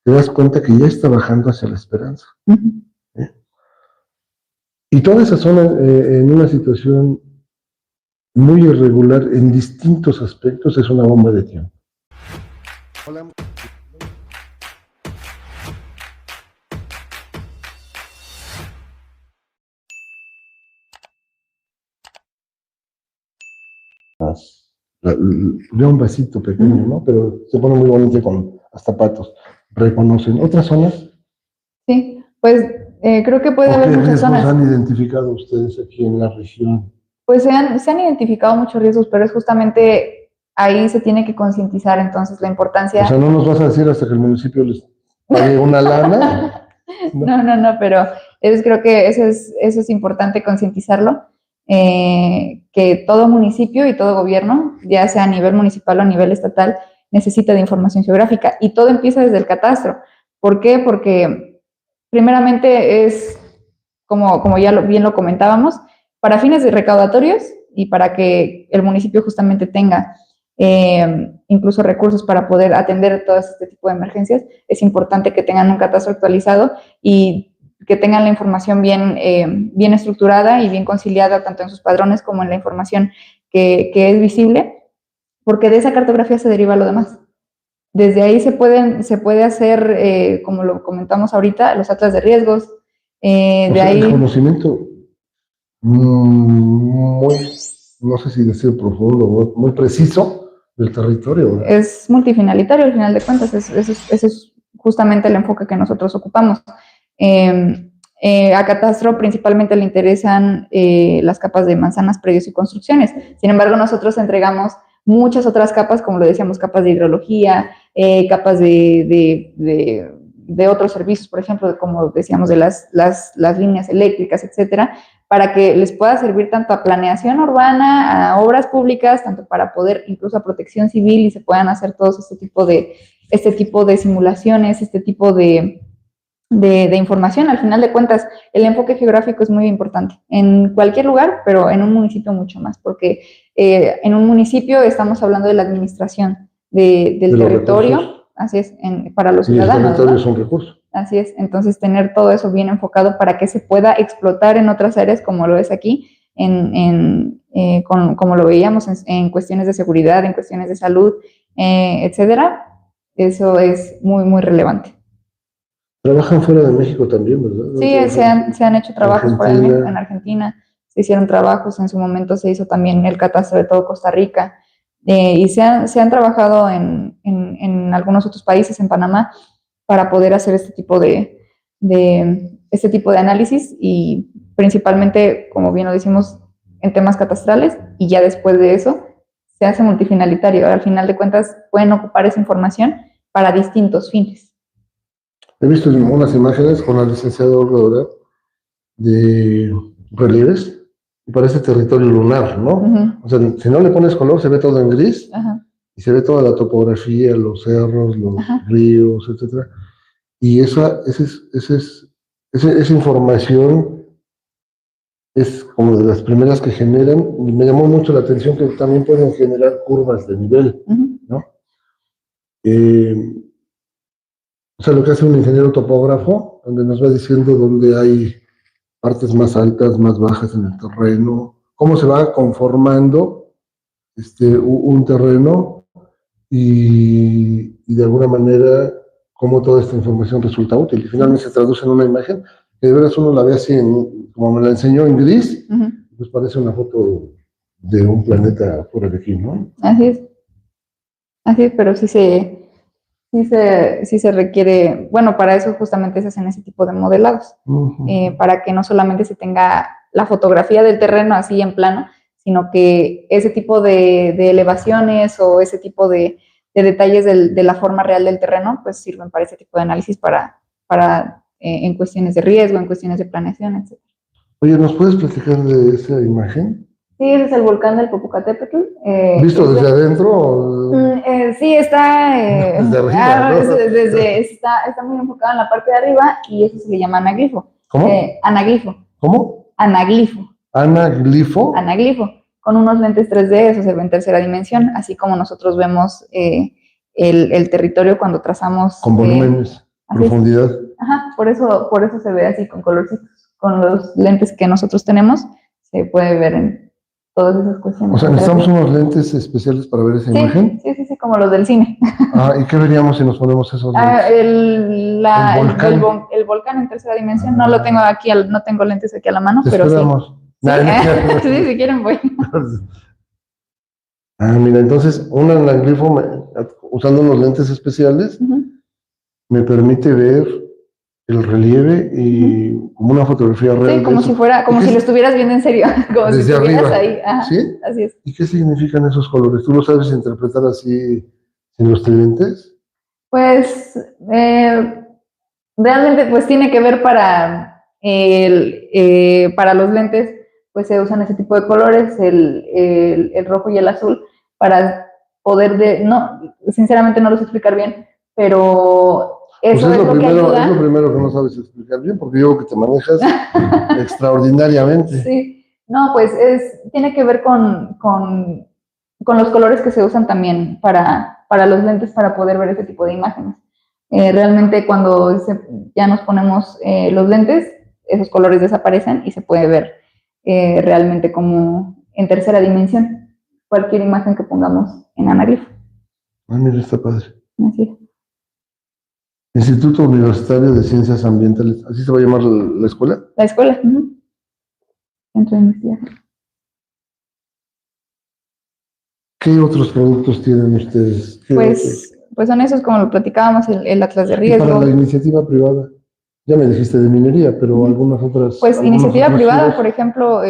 te das cuenta que ya está bajando hacia la esperanza. ¿Eh? Y toda esa zona en una situación muy irregular en distintos aspectos es una bomba de tiempo. Hola. De un vasito pequeño, ¿no? Pero se pone muy bonito con hasta patos. ¿Reconocen otras zonas? Sí, pues creo que puede haber muchas zonas. ¿Qué riesgos han identificado ustedes aquí en la región? Pues se han identificado muchos riesgos, pero es justamente ahí se tiene que concientizar entonces la importancia. O sea, no nos vas a decir hasta que el municipio les pague una lana. No, pero creo que eso es importante concientizarlo, que todo municipio y todo gobierno, ya sea a nivel municipal o a nivel estatal, necesita de información geográfica y todo empieza desde el catastro. ¿Por qué? Porque primeramente es, como ya bien lo comentábamos, para fines de recaudatorios y para que el municipio justamente tenga incluso recursos para poder atender todo este tipo de emergencias, es importante que tengan un catastro actualizado y que tengan la información bien estructurada y bien conciliada tanto en sus padrones como en la información que es visible, porque de esa cartografía se deriva lo demás. Desde ahí se puede hacer, como lo comentamos ahorita, los atlas de riesgos. De ahí el conocimiento muy, no sé si decir profundo, muy preciso del territorio, ¿verdad? Es multifinalitario al final de cuentas, ese es justamente el enfoque que nosotros ocupamos. A Catastro principalmente le interesan las capas de manzanas, predios y construcciones. Sin embargo, nosotros entregamos muchas otras capas, como lo decíamos, capas de hidrología, capas de otros servicios, por ejemplo, como decíamos, de las líneas eléctricas, etcétera, para que les pueda servir tanto a planeación urbana, a obras públicas, tanto para poder incluso a protección civil y se puedan hacer todos este tipo de simulaciones, este tipo de información. Al final de cuentas, el enfoque geográfico es muy importante en cualquier lugar, pero en un municipio mucho más, porque en un municipio estamos hablando de la administración del territorio, así es, para los ciudadanos. Y el territorio es un recurso. Así es, entonces tener todo eso bien enfocado para que se pueda explotar en otras áreas como lo es aquí, como lo veíamos en cuestiones de seguridad, en cuestiones de salud, etcétera. Eso es muy, muy relevante. Trabajan fuera de México también, ¿verdad? Sí, se han hecho trabajos fuera de México, en Argentina, se hicieron trabajos, en su momento se hizo también el catastro de todo Costa Rica, y se han trabajado en algunos otros países, en Panamá, para poder hacer este tipo de análisis y principalmente, como bien lo decimos, en temas catastrales, y ya después de eso se hace multifinalitario. Al final de cuentas pueden ocupar esa información para distintos fines. He visto unas imágenes con la licenciada Olga Dorado de relieves y parece territorio lunar, ¿no? O sea, si no le pones color se ve todo en gris y se ve toda la topografía, los cerros, los ríos, etcétera. Y esa información es como de las primeras que generan, y me llamó mucho la atención que también pueden generar curvas de nivel, ¿no? O sea, lo que hace un ingeniero topógrafo, donde nos va diciendo dónde hay partes más altas, más bajas en el terreno, cómo se va conformando un terreno y de alguna manera cómo toda esta información resulta útil. Y finalmente se traduce en una imagen que de veras uno la ve así, como me la enseñó en gris, pues parece una foto de un planeta fuera de aquí, ¿no? Así es, pero sí se requiere, bueno, para eso justamente se hacen ese tipo de modelados, para que no solamente se tenga la fotografía del terreno así en plano, sino que ese tipo de elevaciones o ese tipo de detalles de la forma real del terreno, pues sirven para ese tipo de análisis para en cuestiones de riesgo, en cuestiones de planeación, etc. Oye, ¿nos puedes platicar de esa imagen? Sí, ese es el volcán del Popocatépetl. ¿Visto desde adentro? Sí, está, desde arriba, ¿no? está muy enfocado en la parte de arriba y eso se le llama anaglifo. ¿Cómo? Anaglifo. ¿Cómo? Anaglifo. ¿Anaglifo? Anaglifo, con unos lentes 3D, eso se ve en tercera dimensión, así como nosotros vemos el territorio cuando trazamos. Con volúmenes. Así es. profundidad. Ajá, por eso se ve así con colorcitos. Con los lentes que nosotros tenemos, se puede ver en todas esas cuestiones. O sea, necesitamos unos lentes especiales para ver esa imagen. Sí, como los del cine. ¿Y qué veríamos si nos ponemos esos lentes? El volcán en tercera dimensión, no lo tengo aquí, no tengo lentes aquí a la mano, Te pero esperamos. sí. Sí, si quieren voy. Mira, entonces un anaglypho usando unos lentes especiales me permite ver el relieve y como una fotografía real. Sí, como si fuera, como si lo estuvieras viendo en serio, como desde si estuvieras arriba. ahí. Ajá, ¿Sí? así es. ¿Y qué significan esos colores? ¿Tú lo sabes interpretar así sin los lentes? Pues realmente pues tiene que ver para los lentes, pues se usan ese tipo de colores, el rojo y el azul, para poder no, sinceramente no lo sé explicar bien, pero eso pues es lo que ayuda. Es lo primero que no sabes explicar bien, porque yo creo que te manejas extraordinariamente. Sí, no, pues tiene que ver con los colores que se usan también para los lentes para poder ver ese tipo de imágenes. Realmente cuando ya nos ponemos los lentes, esos colores desaparecen y se puede ver realmente como en tercera dimensión cualquier imagen que pongamos en anagrifo. Mira, está padre. Así es. Instituto Universitario de Ciencias Ambientales, ¿así se va a llamar la escuela? La escuela, Centro de investigación. ¿Qué otros productos tienen ustedes? Pues son esos, como lo platicábamos, el atlas de Y riesgo. para la iniciativa privada, ya me dijiste de minería, pero algunas otras. Pues iniciativa privada, por ejemplo,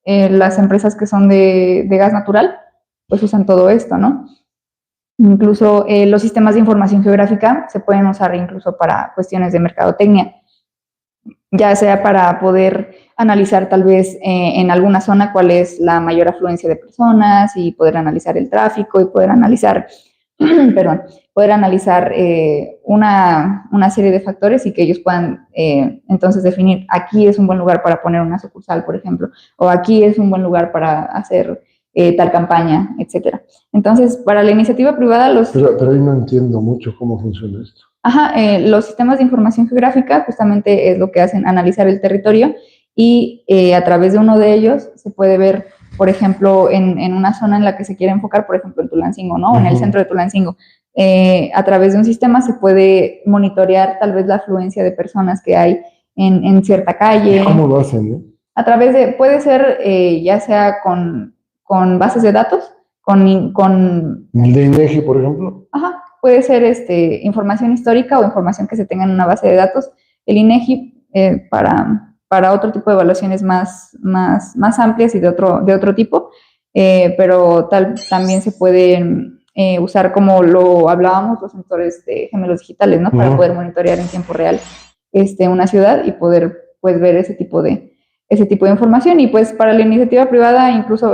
las empresas que son de gas natural, pues usan todo esto, ¿no? Incluso los sistemas de información geográfica se pueden usar incluso para cuestiones de mercadotecnia, ya sea para poder analizar tal vez en alguna zona cuál es la mayor afluencia de personas y poder analizar el tráfico y poder analizar, poder analizar una serie de factores y que ellos puedan entonces definir aquí es un buen lugar para poner una sucursal, por ejemplo, o aquí es un buen lugar para hacer tal campaña, etcétera. Entonces, para la iniciativa privada, Pero ahí no entiendo mucho cómo funciona esto. Los sistemas de información geográfica justamente es lo que hacen, analizar el territorio y a través de uno de ellos se puede ver, por ejemplo, en una zona en la que se quiere enfocar, por ejemplo, en Tulancingo, ¿no? En el centro de Tulancingo. A través de un sistema se puede monitorear tal vez la afluencia de personas que hay en cierta calle. ¿Y cómo lo hacen? A través de, puede ser ya sea con bases de datos, con ¿El de INEGI, por ejemplo? Puede ser información histórica o información que se tenga en una base de datos. El INEGI para otro tipo de evaluaciones más amplias y de otro tipo, pero también se pueden usar, como lo hablábamos, los sensores de gemelos digitales, ¿no? Para poder monitorear en tiempo real una ciudad y poder pues ver ese tipo de información. Y pues para la iniciativa privada incluso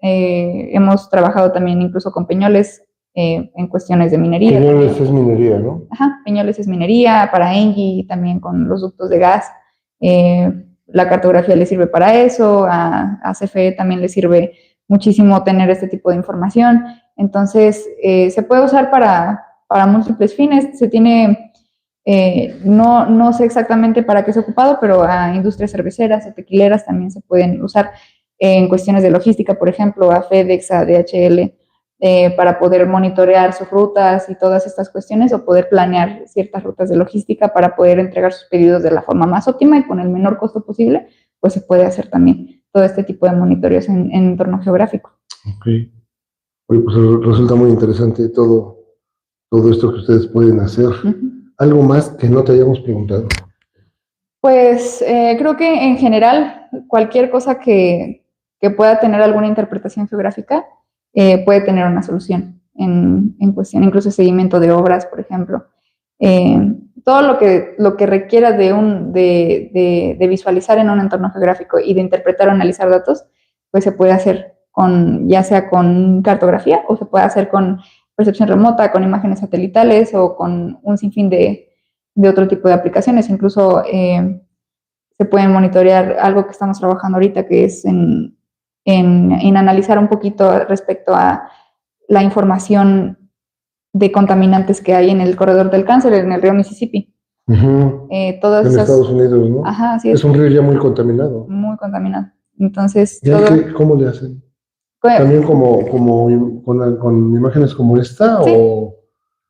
hemos trabajado también incluso con Peñoles en cuestiones de minería. Peñoles es minería, ¿no? Peñoles es minería, para Engie también con los ductos de gas. La cartografía le sirve para eso, a CFE también le sirve muchísimo tener este tipo de información. Entonces, se puede usar para múltiples fines. Se tiene, no sé exactamente para qué es ocupado, pero a industrias cerveceras o tequileras también se pueden usar en cuestiones de logística, por ejemplo, a FedEx, a DHL, para poder monitorear sus rutas y todas estas cuestiones, o poder planear ciertas rutas de logística para poder entregar sus pedidos de la forma más óptima y con el menor costo posible, pues se puede hacer también todo este tipo de monitoreos en entorno geográfico. Ok. Oye, pues resulta muy interesante todo esto que ustedes pueden hacer. ¿Algo más que no te hayamos preguntado? Pues creo que en general cualquier cosa que pueda tener alguna interpretación geográfica puede tener una solución en cuestión, incluso seguimiento de obras, por ejemplo. Todo lo que requiera de visualizar en un entorno geográfico y de interpretar o analizar datos, pues se puede hacer ya sea con cartografía o se puede hacer con percepción remota, con imágenes satelitales o con un sinfín de otro tipo de aplicaciones. Incluso se pueden monitorear algo que estamos trabajando ahorita, que es en analizar un poquito respecto a la información de contaminantes que hay en el corredor del cáncer, en el río Mississippi. Todas En esas, Estados Unidos, ¿no? ajá, así Es un río ya muy contaminado. muy contaminado. Entonces, ¿Y cómo le hacen? ¿También con imágenes como esta? Sí, ¿O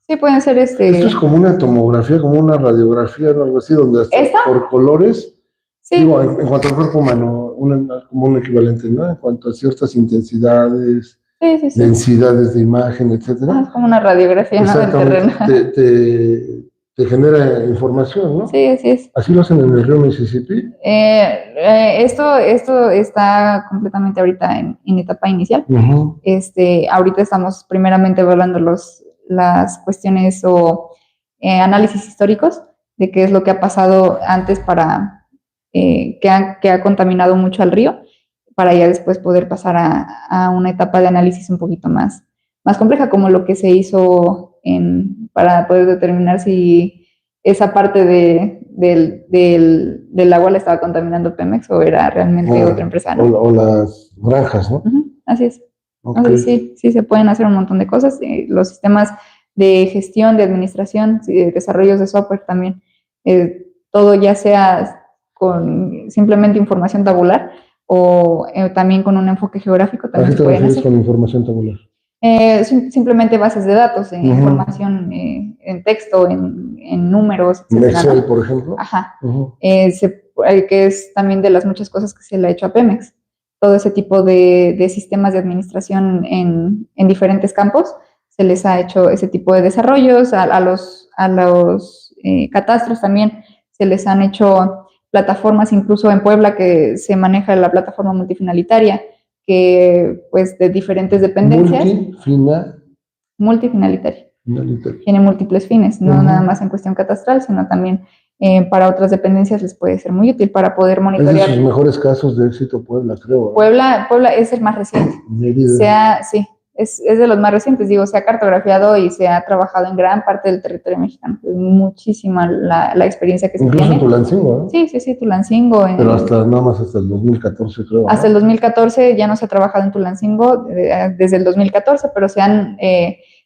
sí pueden ser esto es como una tomografía, como una radiografía, ¿no? Algo así, donde hasta por colores, sí. digo, en cuanto al cuerpo humano, como un equivalente, ¿no? En cuanto a ciertas intensidades, Sí. densidades de imagen, etcétera. Es como una radiografía, ¿no? Del terreno. Te genera información, ¿no? Sí, así es. ¿Así lo hacen en el río Mississippi? Esto está completamente ahorita en etapa inicial. Ahorita estamos primeramente evaluando las cuestiones o análisis históricos de qué es lo que ha pasado antes para que ha contaminado mucho al río, para ya después poder pasar a una etapa de análisis un poquito más compleja, como lo que se hizo para poder determinar si esa parte del agua la estaba contaminando Pemex o era realmente otra empresa, ¿no? O las granjas, ¿no? Así es. Okay. Entonces, sí se pueden hacer un montón de cosas. Los sistemas de gestión, de administración, de desarrollos de software también, todo ya sea con simplemente información tabular o también con un enfoque geográfico. También ¿A qué te refieres con información tabular? Simplemente bases de datos, información en texto, en números, etc. Excel, ¿no? Por ejemplo. Ajá. Que es también de las muchas cosas que se le ha hecho a Pemex. Todo ese tipo de sistemas de administración en diferentes campos, se les ha hecho ese tipo de desarrollos. A los catastros también se les han hecho plataformas, incluso en Puebla, que se maneja la plataforma multifinalitaria, que pues de diferentes dependencias. Multifinalitaria. Tiene múltiples fines, no nada más en cuestión catastral, sino también para otras dependencias les puede ser muy útil para poder monitorear. Es de sus mejores casos de éxito Puebla, creo. Puebla es el más reciente. Sí, es de los más recientes. Digo, se ha cartografiado y se ha trabajado en gran parte del territorio mexicano. Es muchísima la experiencia que se tiene. Incluso Tulancingo, ¿no? Sí, Tulancingo. Pero nada más hasta el 2014, creo. Hasta el 2014 ya no se ha trabajado en Tulancingo, desde el 2014, pero se han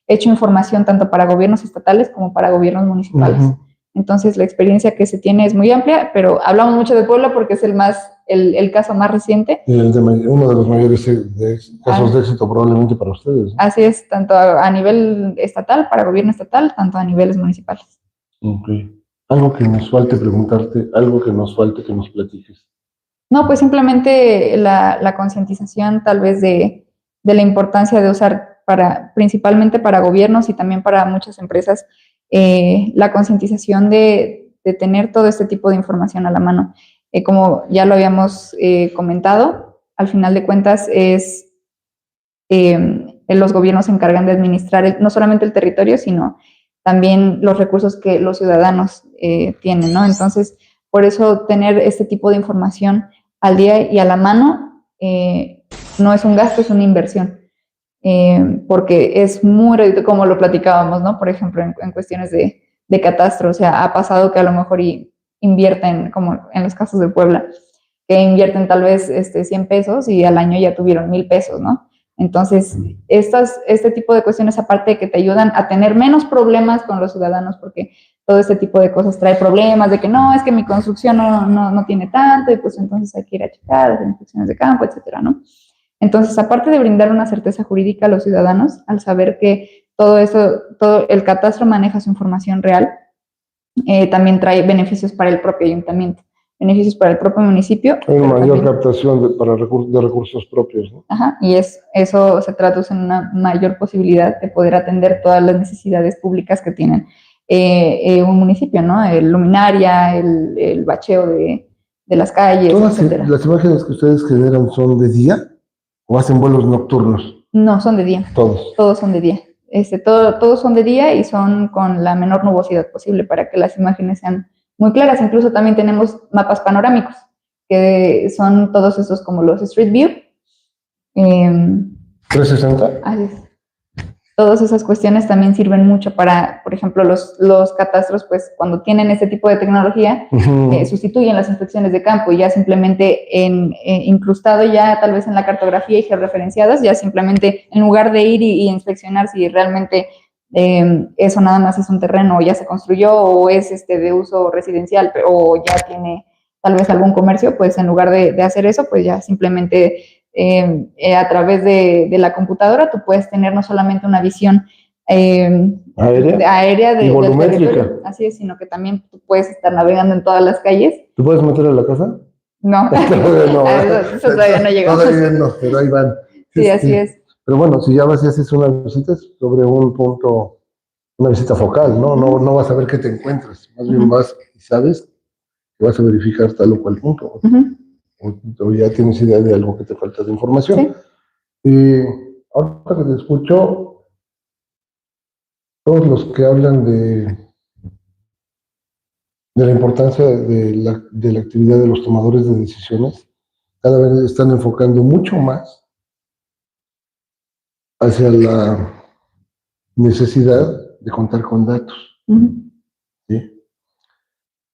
hecho información tanto para gobiernos estatales como para gobiernos municipales. Entonces, la experiencia que se tiene es muy amplia, pero hablamos mucho de Puebla porque es el caso más reciente. Uno de los mayores casos de éxito probablemente para ustedes, ¿no? Así es, tanto a nivel estatal, para gobierno estatal, tanto a niveles municipales. Okay. Algo que nos falte preguntarte, algo que nos falte que nos platiques. No, pues simplemente la concientización tal vez de la importancia de usar principalmente para gobiernos y también para muchas empresas, la concientización de tener todo este tipo de información a la mano. Como ya lo habíamos comentado, al final de cuentas los gobiernos se encargan de administrar no solamente el territorio, sino también los recursos que los ciudadanos tienen, ¿no? Entonces, por eso tener este tipo de información al día y a la mano no es un gasto, es una inversión. Porque es muy redito, como lo platicábamos, ¿no? Por ejemplo, en cuestiones de catastro, o sea, ha pasado que a lo mejor invierten, como en los casos de Puebla, que invierten tal vez 100 pesos y al año ya tuvieron 1,000 pesos, ¿no? Entonces, este tipo de cuestiones, aparte de que te ayudan a tener menos problemas con los ciudadanos, porque todo este tipo de cosas trae problemas de que no, es que mi construcción no tiene tanto, y pues entonces hay que ir a checar las inspecciones de campo, etcétera, ¿no? Entonces, aparte de brindar una certeza jurídica a los ciudadanos, al saber que todo el catastro maneja su información real, también trae beneficios para el propio ayuntamiento, beneficios para el propio municipio. Hay una mayor captación de recursos propios, ¿no? Ajá, y eso se traduce en una mayor posibilidad de poder atender todas las necesidades públicas que tienen un municipio, ¿no? El luminaria, el bacheo de las calles, etcétera. ¿Las imágenes que ustedes generan son de día o hacen vuelos nocturnos? No, son de día. Todos son de día. Todos son de día y son con la menor nubosidad posible para que las imágenes sean muy claras. Incluso también tenemos mapas panorámicos, que son todos esos como los Street View. 360. Así es. Todas esas cuestiones también sirven mucho para, por ejemplo, los catastros, pues cuando tienen este tipo de tecnología, sustituyen las inspecciones de campo y ya simplemente incrustado ya tal vez en la cartografía y georreferenciadas, ya simplemente en lugar de ir y inspeccionar si realmente eso nada más es un terreno, o ya se construyó, o es de uso residencial, o ya tiene tal vez algún comercio, pues en lugar de hacer eso, pues ya simplemente a través de la computadora tú puedes tener no solamente una visión aérea y del territorio, así es, sino que también tú puedes estar navegando en todas las calles. ¿Tú puedes meter a la casa? No, eso todavía no llegamos. Todavía no, pero ahí van. Sí, así es. Pero bueno, si ya vas y haces una visita sobre un punto, una visita focal, ¿no? No vas a ver qué te encuentras, más bien vas y sabes que vas a verificar tal o cual punto. O ya tienes idea de algo que te falta de información. Sí. Y ahorita que te escucho, todos los que hablan de la importancia de la actividad de los tomadores de decisiones, cada vez están enfocando mucho más hacia la necesidad de contar con datos. ¿Sí?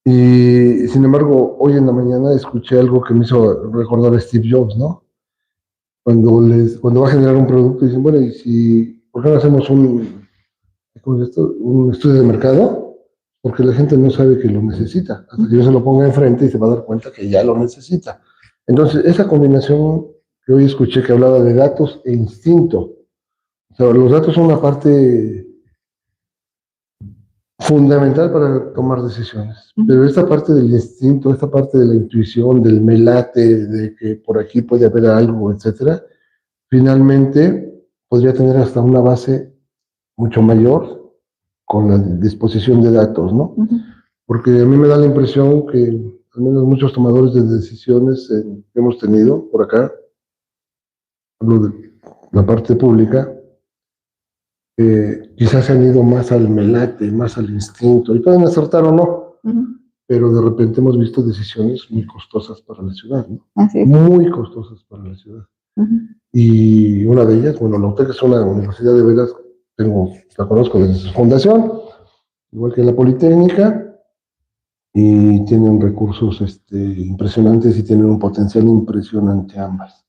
Y sin embargo, hoy en la mañana escuché algo que me hizo recordar a Steve Jobs, ¿no? Cuando va a generar un producto, dicen, bueno, ¿por qué no hacemos un estudio de mercado? Porque la gente no sabe que lo necesita, hasta que yo se lo ponga enfrente y se va a dar cuenta que ya lo necesita. Entonces, esa combinación que hoy escuché que hablaba de datos e instinto, o sea, los datos son una parte fundamental para tomar decisiones, pero esta parte del instinto, esta parte de la intuición, del melate, de que por aquí puede haber algo, etcétera, finalmente podría tener hasta una base mucho mayor con la disposición de datos, ¿no? Porque a mí me da la impresión que al menos muchos tomadores de decisiones que hemos tenido por acá, hablo de la parte pública, quizás se han ido más al melate, más al instinto, y pueden acertar o no, pero de repente hemos visto decisiones muy costosas para la ciudad, ¿no? Así es. Muy costosas para la ciudad. Y una de ellas, bueno, la UTEC es una universidad de veras, la conozco desde su fundación, igual que la Politécnica, y tienen recursos impresionantes y tienen un potencial impresionante ambas.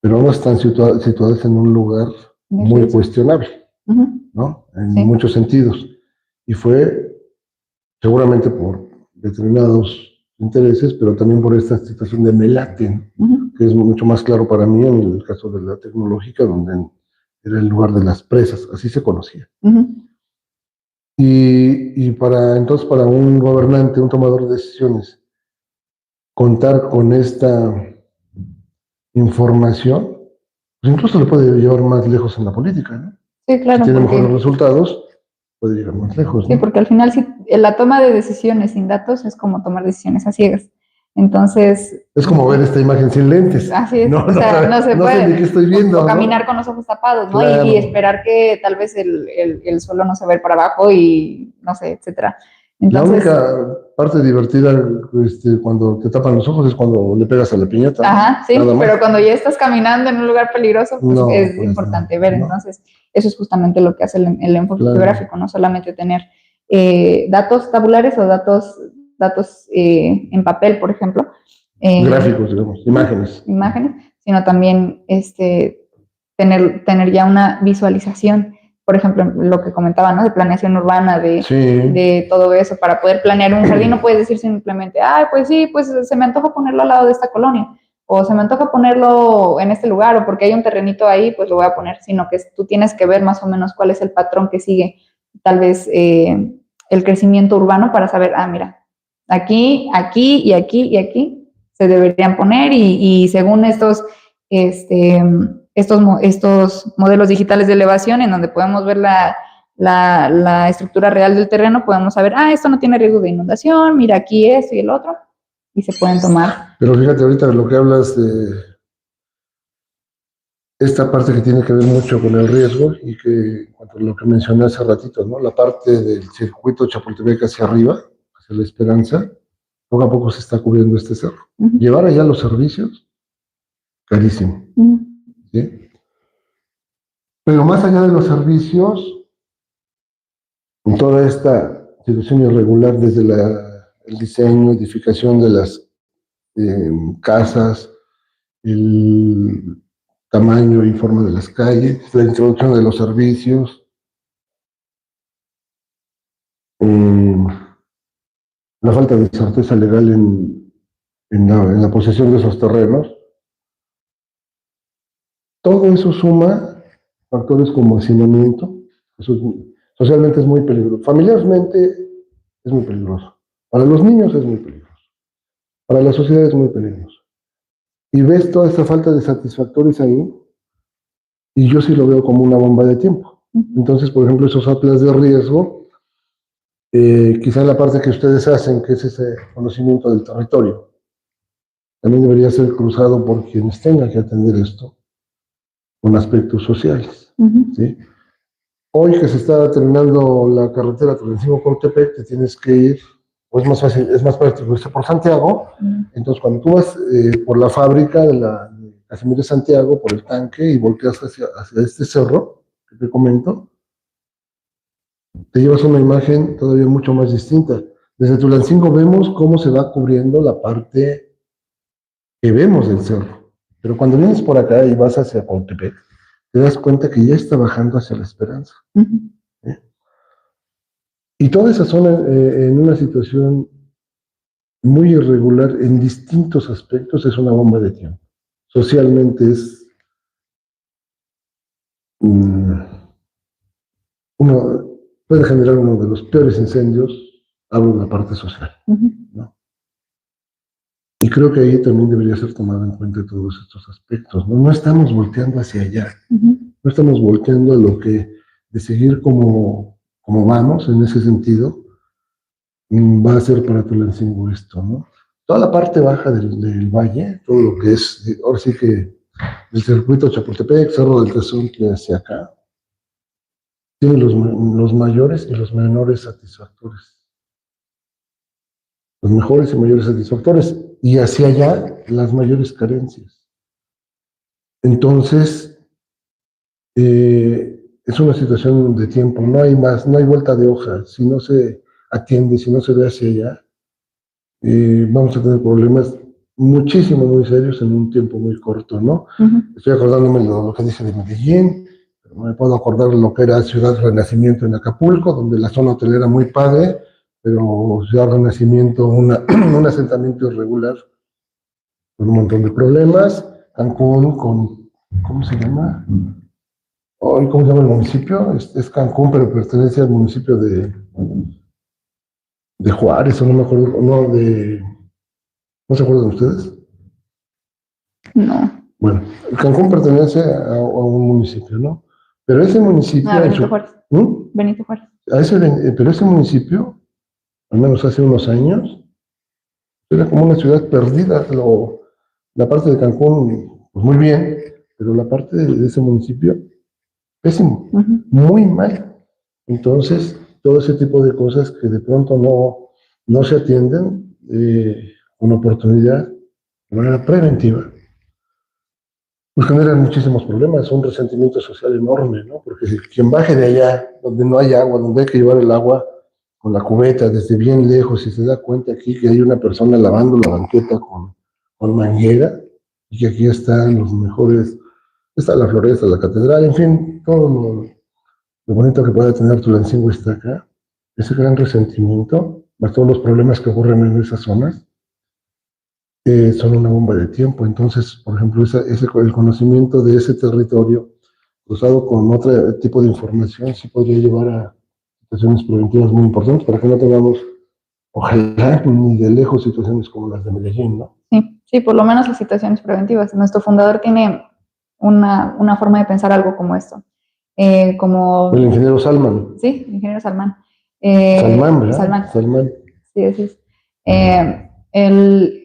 Pero no están situadas en un lugar muy cuestionable, ¿no? En muchos sentidos. Y fue seguramente por determinados intereses, pero también por esta situación de melate, que es mucho más claro para mí en el caso de la tecnológica, donde era el lugar de las presas, así se conocía. Y entonces para un gobernante, un tomador de decisiones, contar con esta información, pues incluso le puede llevar más lejos en la política, ¿no? Sí, claro. Si tiene mejores resultados, puede llegar más lejos, ¿no? Sí, porque al final la toma de decisiones sin datos es como tomar decisiones a ciegas. Entonces... Es como ver esta imagen sin lentes. Así es, no se puede. No sé ni qué estoy viendo. O caminar con los ojos tapados, ¿no? Claro. Y esperar que tal vez el suelo no se vea para abajo y no sé, etcétera. Entonces, la única parte divertida cuando te tapan los ojos es cuando le pegas a la piñata. Ajá, sí, pero cuando ya estás caminando en un lugar peligroso, pues es importante ver. Entonces, eso es justamente lo que hace el enfoque geográfico, no solamente tener datos tabulares o datos en papel, por ejemplo. Gráficos, digamos, imágenes, sino también tener ya una visualización, por ejemplo, lo que comentaba, ¿no? De planeación urbana, de todo eso, para poder planear un jardín. No puedes decir simplemente, pues sí, pues se me antoja ponerlo al lado de esta colonia, o se me antoja ponerlo en este lugar, o porque hay un terrenito ahí, pues lo voy a poner, sino que tú tienes que ver más o menos cuál es el patrón que sigue, tal vez el crecimiento urbano, para saber, mira, aquí, aquí y aquí y aquí se deberían poner, y según estos modelos digitales de elevación, en donde podemos ver la estructura real del terreno, podemos saber, esto no tiene riesgo de inundación, mira aquí esto y el otro, y se pueden tomar. Pero fíjate ahorita lo que hablas de esta parte que tiene que ver mucho con el riesgo, y que lo que mencioné hace ratito, ¿no? La parte del circuito Chapultepec hacia arriba, hacia La Esperanza, poco a poco se está cubriendo este cerro. Llevar allá los servicios, carísimo. ¿Sí? Pero más allá de los servicios, con toda esta situación irregular desde el diseño, edificación de las casas, el tamaño y forma de las calles, la introducción de los servicios, la falta de certeza legal en la posesión de esos terrenos. Todo eso suma factores como hacinamiento. Eso socialmente es muy peligroso. Familiarmente es muy peligroso. Para los niños es muy peligroso. Para la sociedad es muy peligroso. Y ves toda esta falta de satisfactores ahí, y yo sí lo veo como una bomba de tiempo. Entonces, por ejemplo, esos atlas de riesgo, quizá la parte que ustedes hacen, que es ese conocimiento del territorio, también debería ser cruzado por quienes tengan que atender esto con aspectos sociales. ¿Sí? Hoy que se está terminando la carretera Tulancingo-Cautepec, te tienes que ir, o es más fácil, es más práctico irse por Santiago. Entonces, cuando tú vas por la fábrica de Casimiro de Santiago, por el tanque, y volteas hacia este cerro que te comento, te llevas una imagen todavía mucho más distinta. Desde Tulancingo vemos cómo se va cubriendo la parte que vemos del cerro. Pero cuando vienes por acá y vas hacia Cautepec, te das cuenta que ya está bajando hacia la Esperanza. ¿Eh? Y toda esa zona en una situación muy irregular en distintos aspectos es una bomba de tiempo. Socialmente es puede generar uno de los peores incendios, hablo de la parte social. ¿No? Y creo que ahí también debería ser tomado en cuenta todos estos aspectos. No estamos volteando hacia allá, no estamos volteando a lo que de seguir como vamos en ese sentido, va a ser para Tulancingo esto, ¿no? Toda la parte baja del valle, todo lo que es, ahora sí que el circuito Chapultepec, Cerro del Tezontle hacia acá, tiene los mayores y los menores satisfactores. Los mejores y mayores satisfactores. Y hacia allá, las mayores carencias. Entonces, es una situación de tiempo. No hay más, no hay vuelta de hoja. Si no se atiende, si no se ve hacia allá, vamos a tener problemas muchísimo, muy serios en un tiempo muy corto, ¿no? Estoy acordándome de lo que dice de Medellín, pero me puedo acordar de lo que era Ciudad Renacimiento en Acapulco, donde la zona hotelera era muy padre, pero Ciudad Renacimiento, un asentamiento irregular con un montón de problemas. Cancún con, ¿cómo se llama? ¿Cómo se llama el municipio? Es Cancún, pero pertenece al municipio de Juárez, o no me acuerdo, ¿no se acuerdan ustedes? No. Bueno, Cancún pertenece a un municipio, ¿no? Pero ese municipio... Benito Juárez. Benito Juárez. Pero ese municipio, al menos hace unos años, era como una ciudad perdida. La parte de Cancún, pues muy bien, pero la parte de ese municipio, pésimo, muy mal. Entonces, todo ese tipo de cosas que de pronto no se atienden con oportunidad, de manera preventiva, pues generan muchísimos problemas, un resentimiento social enorme, ¿no? Porque si quien baje de allá, donde no hay agua, donde hay que llevar el agua con la cubeta desde bien lejos y se da cuenta aquí que hay una persona lavando la banqueta con manguera y que aquí están los mejores, está la floresta, la catedral, en fin, todo lo bonito que pueda tener Tulancingo está acá, ese gran resentimiento, más todos los problemas que ocurren en esas zonas, son una bomba de tiempo. Entonces, por ejemplo, el conocimiento de ese territorio, cruzado con otro tipo de información, sí podría llevar a situaciones preventivas muy importantes para que no tengamos, ojalá, ni de lejos situaciones como las de Medellín, ¿no? Sí, por lo menos las situaciones preventivas. Nuestro fundador tiene una forma de pensar algo como esto. Como... El ingeniero Salman. Sí, el ingeniero Salman. Salman, ¿verdad? Salman. Sí, así es. Él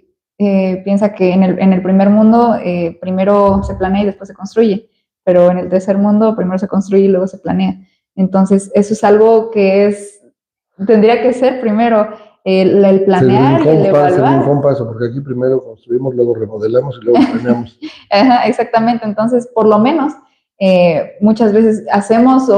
piensa que en el primer mundo primero se planea y después se construye, pero en el tercer mundo primero se construye y luego se planea. Entonces, eso es algo que tendría que ser primero el planear y el evaluar. Se brinca un paso, porque aquí primero construimos, luego remodelamos y luego planeamos. Ajá, exactamente. Entonces, por lo menos, muchas veces hacemos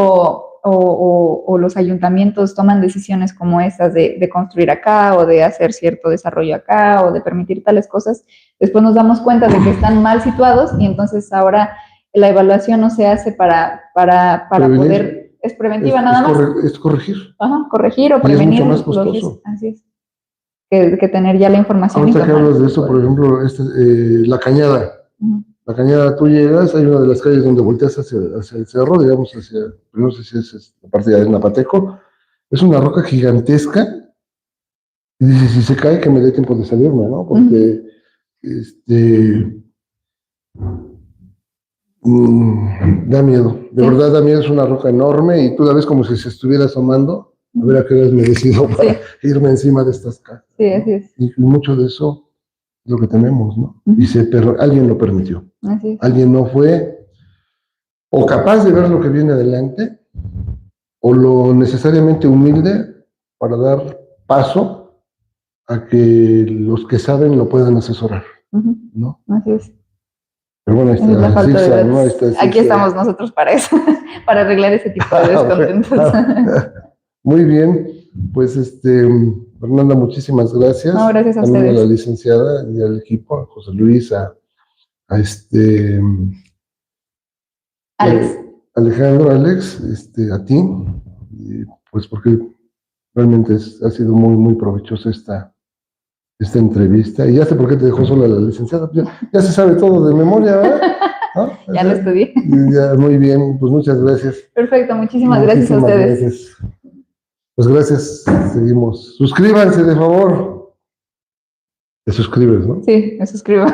o los ayuntamientos toman decisiones como estas de construir acá o de hacer cierto desarrollo acá o de permitir tales cosas. Después nos damos cuenta de que están mal situados y entonces ahora la evaluación no se hace para poder Es preventiva nada más. Es corregir. Ajá, corregir o Y es prevenir mucho más los costoso. riesgos. Así es. Que tener ya la información. Ahorita que informada. hablas de eso, por ejemplo, la Cañada. Ujú. La Cañada, tú llegas, hay una de las calles donde volteas hacia el cerro, digamos, no sé si es la parte de Napateco, es una roca gigantesca, y dices, si se cae, que me dé tiempo de salirme, ¿no? Porque, da miedo, de Sí. verdad da miedo, es una roca enorme, y tú la ves como si se estuviera asomando, a ver a qué hora me decido para irme encima de estas casas. Sí, así es. Y mucho de eso es lo que tenemos, ¿no? Ujú. Y alguien lo permitió. Así es. Alguien no fue o capaz de ver lo que viene adelante, o lo necesariamente humilde para dar paso a que los que saben lo puedan asesorar, Ujú. ¿no? Así es. Pero bueno, ahí Esa es la está falta de Zigzag, ¿no? Ahí datos. está Aquí Zigzag. estamos nosotros para eso, para arreglar ese tipo de descontentos. Muy bien, pues Fernanda, muchísimas gracias. No, gracias a También a la ustedes. licenciada y al equipo, a José Luis, a Alex. Alejandro, Alex, a ti, y pues porque realmente ha sido muy, muy provechosa esta entrevista. Y ya sé por qué te dejó sola la licenciada. Ya se sabe todo de memoria, ¿verdad? ¿No? Ya lo estudié. Ya, muy bien, pues muchas gracias. Perfecto, muchísimas gracias a ustedes. Gracias. Pues gracias, seguimos. Suscríbanse, de favor. Te suscribes, ¿no? Sí, me suscribo.